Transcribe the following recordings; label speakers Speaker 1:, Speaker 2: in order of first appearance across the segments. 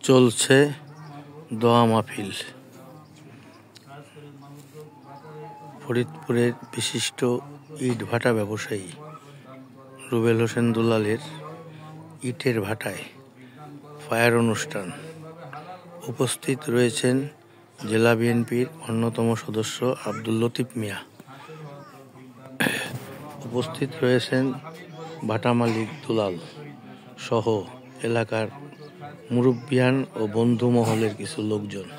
Speaker 1: চলছে দোয়া মাহফিল। ফরিদপুরের বিশিষ্ট ইট ভাটা ব্যবসায়ী রুবেল হোসেন দুলালের ইটের ভাটায় ফায়ার অনুষ্ঠান। উপস্থিত রয়েছেন জেলা বিএনপির অন্যতম সদস্য আব্দুল লতিফ মিয়া। উপস্থিত রয়েছেন ভাটা মালিক দুলাল সহ এলাকার মুরব্বিয়ান ও বন্ধু মহলের কিছু লোকজন।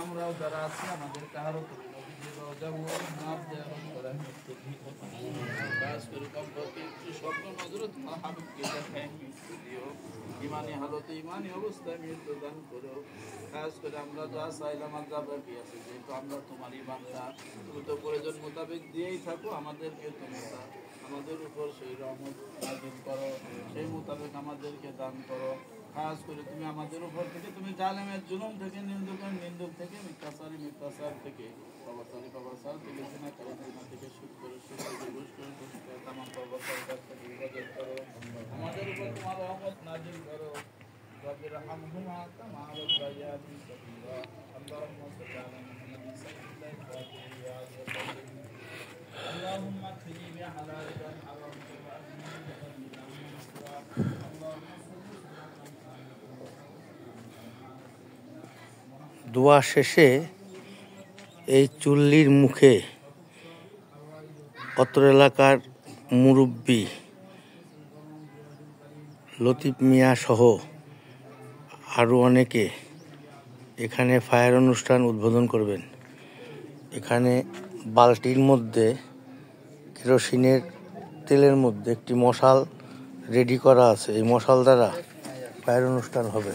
Speaker 2: আমরাও যারা আছি আমাদের কারো ইমানি হালতে ইমানি অবস্থায় মৃত্যু দান করো। খাস করে আমরা যা চাইলাম আর যা বাকি আছে, যেহেতু আমরা তোমারই বান্দা, তুমি তো প্রয়োজন মোতাবেক দিয়েই থাকো আমাদেরকে। তুমি আমাদের উপর সেই রহমত নাযিল করো, সেই মোতাবেক আমাদেরকে দান করো। খাস করে তুমি আমাদের উপর থেকে তুমি জালেমের জুলুম থেকে, নিন্দুক থেকে, মিথ্যাচার থেকে, পাপাচার থেকে, জিনাকারী জিনা থেকে, সুদ করে ঘুষ করে তামাম পাপাচার থেকে হেফাজত করো। আমাদের উপর তোমার রহমত নাযিল করো। রব্বির হামহুমা কামা রাব্বায়ানি সগীরা। আল্লাহুম্মা সাল্লি আলা মুহাম্মাদিন সাল্লাল্লাহু আলাইহি ওয়া সাল্লাম। আল্লাহুম্মা কফিনি বিহালালিকা আন হারামিকা ওয়া আগনিনি বিফadlika আম্মান সিওয়াক।
Speaker 1: দোয়া শেষে এই চুল্লির মুখে অত্র এলাকার মুরব্বি লতিফ মিয়া সহ আরও অনেকে এখানে ফায়ার অনুষ্ঠান উদ্বোধন করবেন। এখানে বালতির মধ্যে কেরোসিনের তেলের মধ্যে একটি মশাল রেডি করা আছে। এই মশাল দ্বারা ফায়ার অনুষ্ঠান হবে।